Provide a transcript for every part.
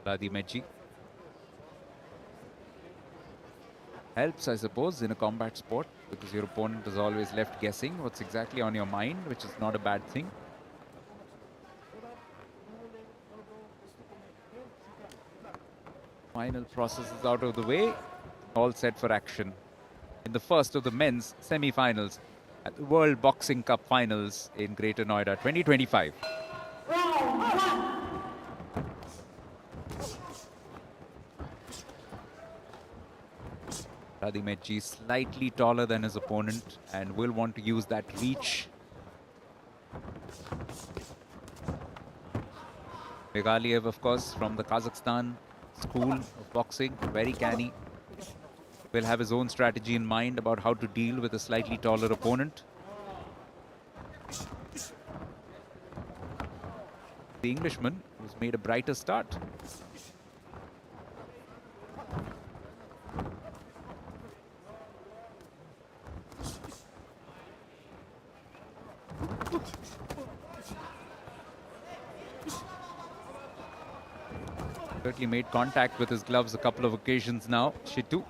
Radimeji. Helps, I suppose, in a combat sport because your opponent is always left guessing what's exactly on your mind, which is not a bad thing. Final process is out of the way. All set for action in the first of the men's semi-finals at the World Boxing Cup Finals in Greater Noida 2025. Radimeji slightly taller than his opponent and will want to use that reach. Begaliev, of course, from the Kazakhstan school of boxing, very canny. Will have his own strategy in mind about how to deal with a slightly taller opponent. The Englishman, who's made a brighter start. Certainly made contact with his gloves a couple of occasions now, Shittu.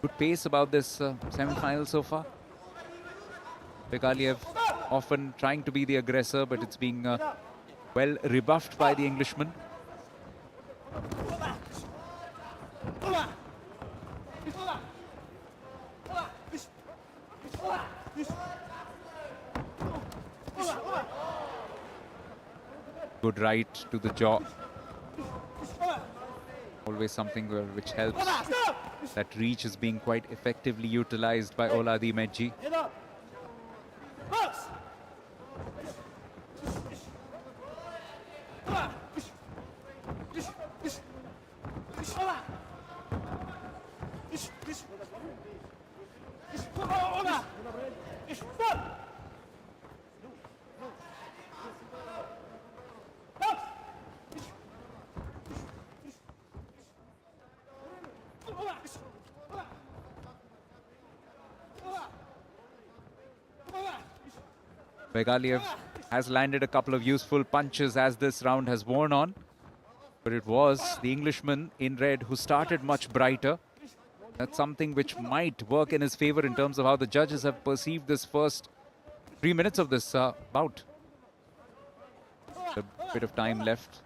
Good pace about this semi-final so far. Begaliev often trying to be the aggressor, but it's being well rebuffed by the Englishman. Good right to the jaw. Always something which helps. That reach is being quite effectively utilized by Oladimeji. Begaliev has landed a couple of useful punches as this round has worn on. But it was the Englishman in red who started much brighter. That's something which might work in his favor in terms of how the judges have perceived this first 3 minutes of this bout. A bit of time left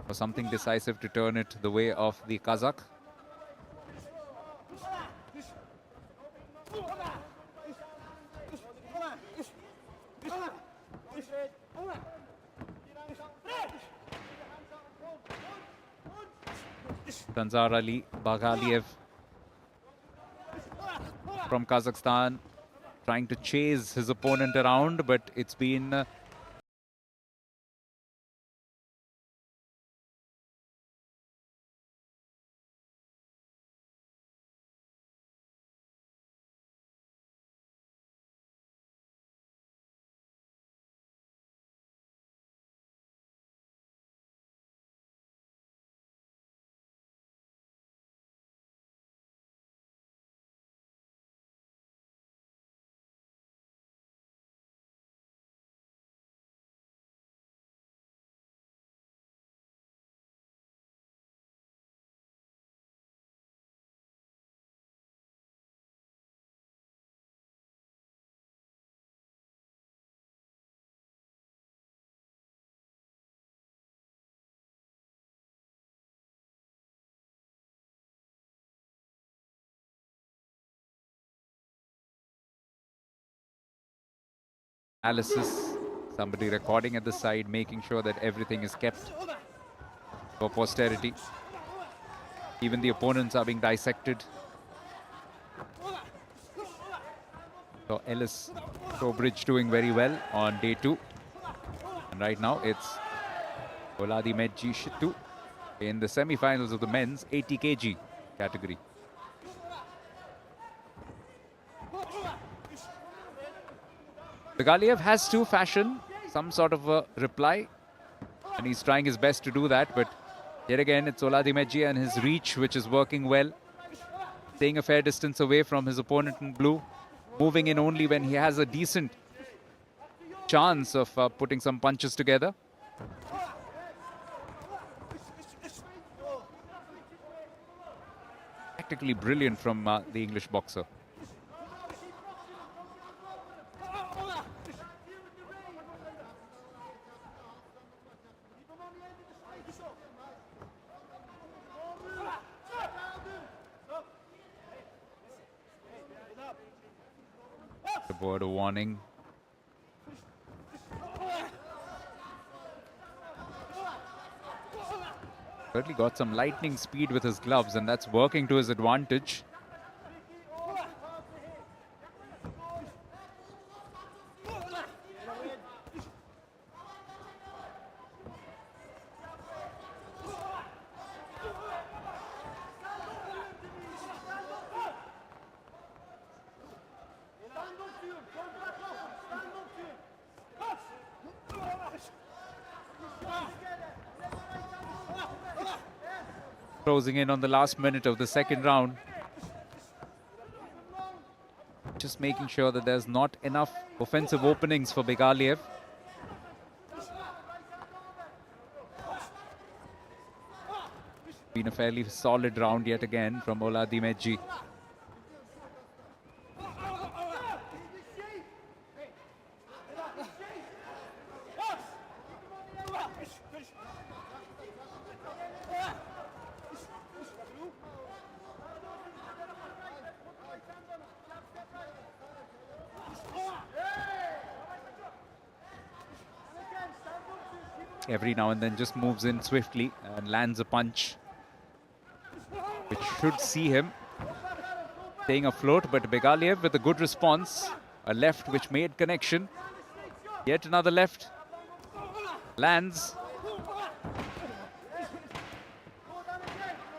for something decisive to turn it the way of the Kazakh. Tanzar Ali Begaliev from Kazakhstan trying to chase his opponent around, but it's been analysis, somebody recording at the side, making sure that everything is kept for posterity. Even the opponents are being dissected. So Ellis Trowbridge doing very well on day 2. And right now it's Oladimeji Shittu in the semi-finals of the men's 80 kg category. Begaliev has to fashion some sort of a reply, and he's trying his best to do that. But yet again, it's Oladimeji and his reach which is working well, staying a fair distance away from his opponent in blue, moving in only when he has a decent chance of putting some punches together. Tactically brilliant from the English boxer. The word of warning. Certainly got some lightning speed with his gloves, and that's working to his advantage. Closing in on the last minute of the second round. Just making sure that there's not enough offensive openings for Begaliev. Been a fairly solid round yet again from Oladimeji. Every now and then just moves in swiftly and lands a punch, which should see him staying afloat. But Begaliev with a good response, a left which made connection, yet another left, lands.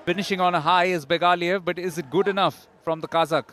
Finishing on a high is Begaliev, but is it good enough from the Kazakh?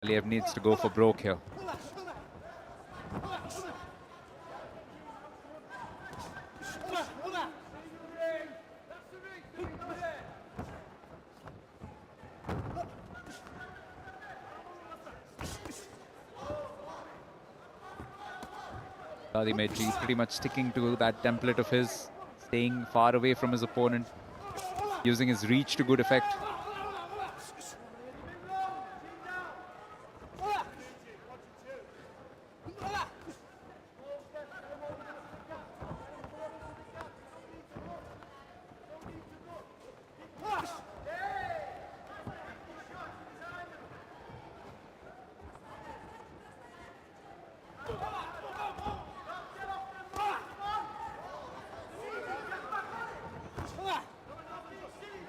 Begaliev needs to go for broke here. Oladimeji pretty much sticking to that template of his, staying far away from his opponent, using his reach to good effect.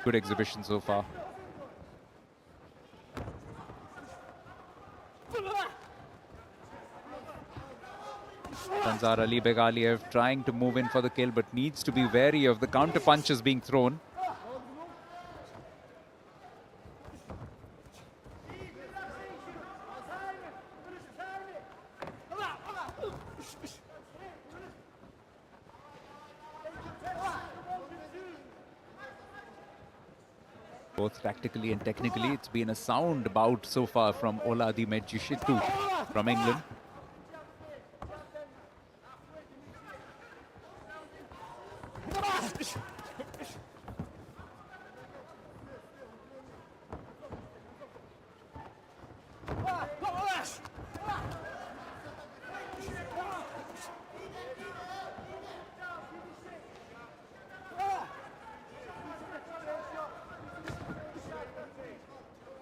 Good exhibition so far. Tanzar Ali Begaliev trying to move in for the kill, but needs to be wary of the counter punches being thrown. Both tactically and technically, it's been a sound bout so far from Oladimeji Shittu from England.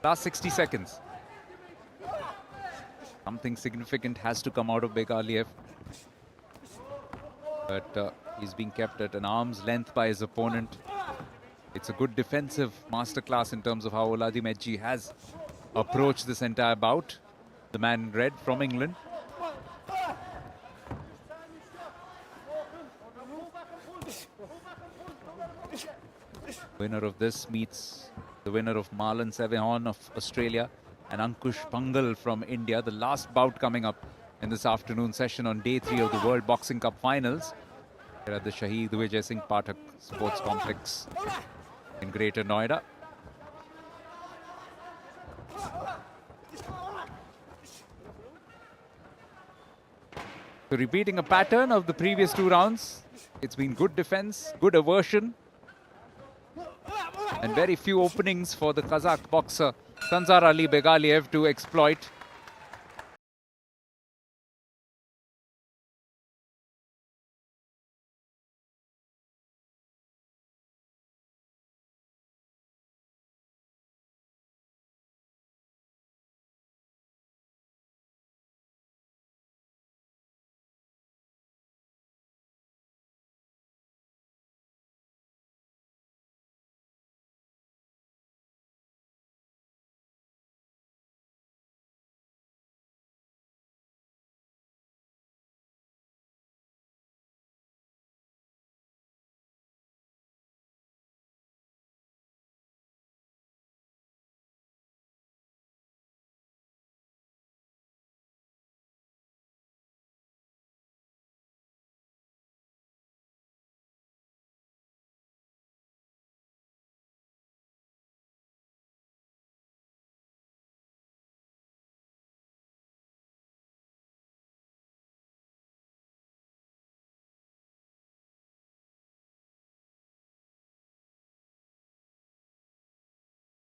Last 60 seconds. Something significant has to come out of Begaliev. But he's being kept at an arm's length by his opponent. It's a good defensive masterclass in terms of how Oladimeji has approached this entire bout. The man in red from England. Winner of this meets the winner of Marlon Sevehon of Australia and Ankush Pangal from India. The last bout coming up in this afternoon session on day 3 of the World Boxing Cup Finals here at the Shaheed Vijay Singh Pathak Sports Complex in Greater Noida. So repeating a pattern of the previous 2 rounds, it's been good defense, good aversion, and very few openings for the Kazakh boxer Sanzar Ali Begaliev to exploit.